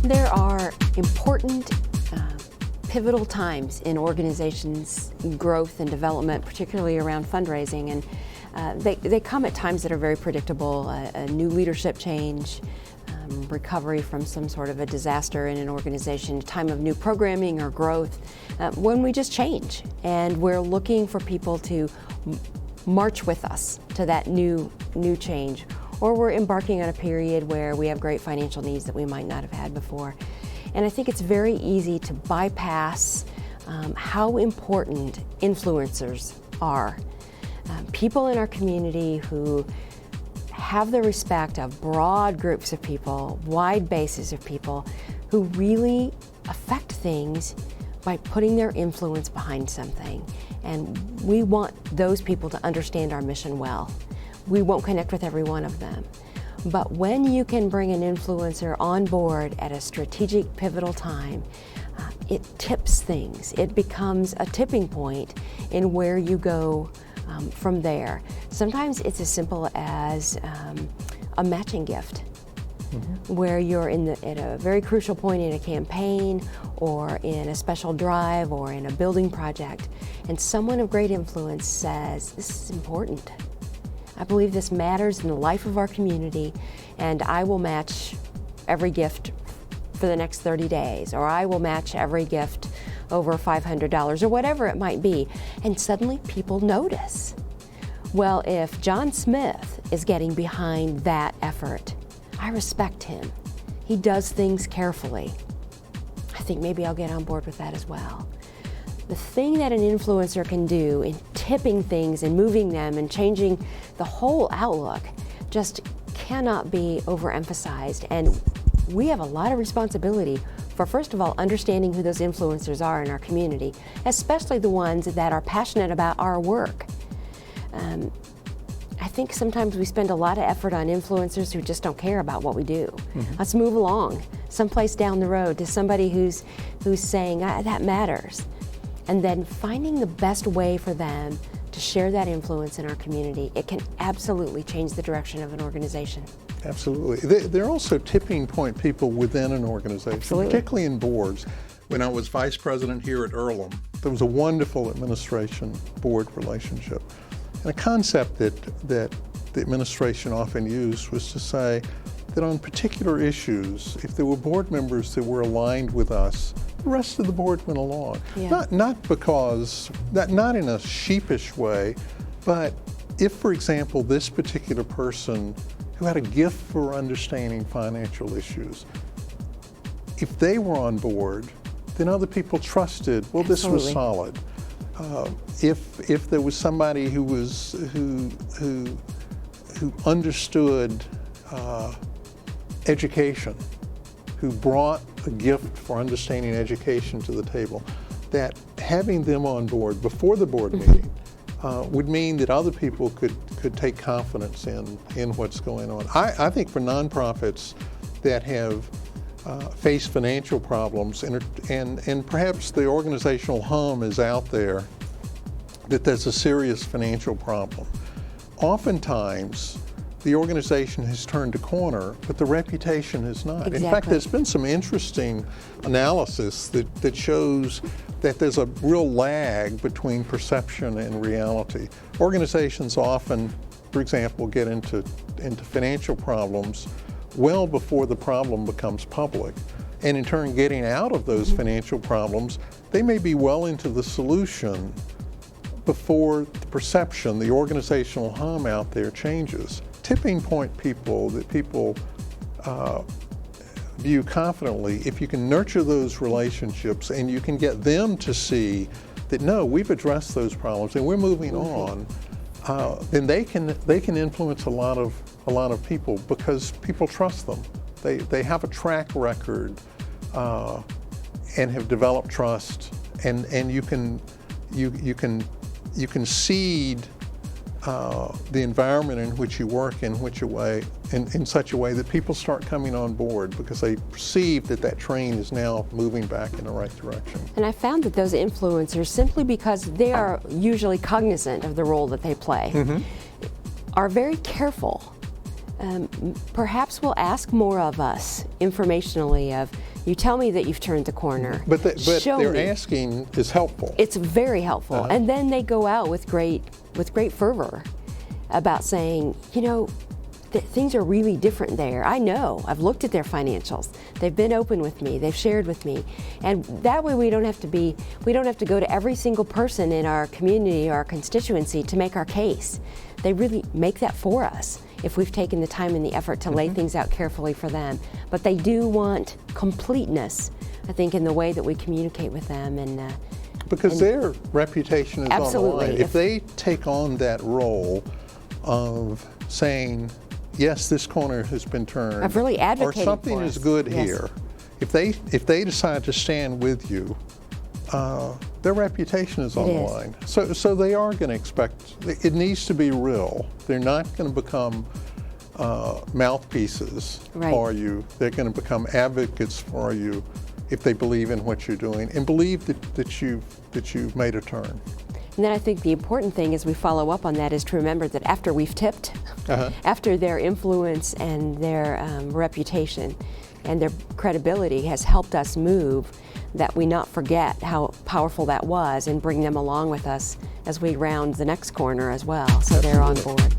There are important pivotal times in organizations' growth and development, particularly around fundraising, and they come at times that are very predictable, a new leadership change, recovery from some sort of a disaster in an organization, a time of new programming or growth, when we just change, and we're looking for people to march with us to that new change, or we're embarking on a period where we have great financial needs that we might not have had before. And I think it's very easy to bypass how important influencers are. People in our community who have the respect of broad groups of people, wide bases of people, who really affect things by putting their influence behind something. And we want those people to understand our mission well. We won't connect with every one of them. But when you can bring an influencer on board at a strategic, pivotal time, it tips things. It becomes a tipping point in where you go from there. Sometimes it's as simple as a matching gift, where you're at a very crucial point in a campaign or in a special drive or in a building project, and someone of great influence says, "This is important. I believe this matters in the life of our community, and I will match every gift for the next 30 days, or I will match every gift over $500, or whatever it might be." And suddenly people notice. Well, if John Smith is getting behind that effort, I respect him. He does things carefully. I think maybe I'll get on board with that as well. The thing that an influencer can do in tipping things and moving them and changing the whole outlook just cannot be overemphasized. And we have a lot of responsibility for, first of all, understanding who those influencers are in our community, especially the ones that are passionate about our work. I think sometimes we spend a lot of effort on influencers who just don't care about what we do. Let's move along someplace down the road to somebody who's saying, that matters. And then finding the best way for them to share that influence in our community. It can absolutely change the direction of an organization. Absolutely. There are also tipping point people within an organization, Absolutely. Particularly in boards. When I was vice president here at Earlham, there was a wonderful administration board relationship. And a concept that the administration often used was to say that on particular issues, if there were board members that were aligned with us, the rest of the board went along. Yeah. Not in a sheepish way, but if, for example, this particular person who had a gift for understanding financial issues, if they were on board, then other people trusted, well, this Absolutely. was solid. If there was somebody who understood education, who brought a gift for understanding education to the table, that having them on board before the board meeting would mean that other people could take confidence in what's going on. I think for nonprofits that have faced financial problems and perhaps the organizational hum is out there that there's a serious financial problem, oftentimes the organization has turned a corner, but the reputation has not. Exactly. In fact, there's been some interesting analysis that shows that there's a real lag between perception and reality. Organizations often, for example, get into financial problems well before the problem becomes public. And in turn, getting out of those financial problems, they may be well into the solution before the perception, the organizational hum out there changes. Tipping point people that people view confidently, if you can nurture those relationships and you can get them to see that, no, we've addressed those problems and we're moving on, then they can influence a lot of people because people trust them. They have a track record and have developed trust, and you can seed the environment in which you work in such a way that people start coming on board because they perceive that train is now moving back in the right direction. And I found that those influencers, simply because they are usually cognizant of the role that they play, are very careful perhaps will ask more of us informationally of, you tell me that you've turned the corner. But Show their me. asking is helpful. It's very helpful. And then they go out with great fervor about saying, you know, things are really different there. I know. I've looked at their financials. They've been open with me. They've shared with me. And that way we don't have to go to every single person in our community or our constituency to make our case. They really make that for us if we've taken the time and the effort to lay things out carefully for them. But they do want completeness, I think, in the way that we communicate with them. Because their reputation is on the line. Absolutely. If they take on that role of saying, yes, this corner has been turned, I've really advocated or something for is us. good Yes. here, if they decide to stand with you, their reputation is on the line. So they are going to expect, it needs to be real. They're not going to become mouthpieces for you. They're going to become advocates for you if they believe in what you're doing and believe that you've made a turn. And then I think the important thing as we follow up on that is to remember that after we've tipped, after their influence and their reputation and their credibility has helped us move, that we not forget how powerful that was and bring them along with us as we round the next corner as well, so they're on board.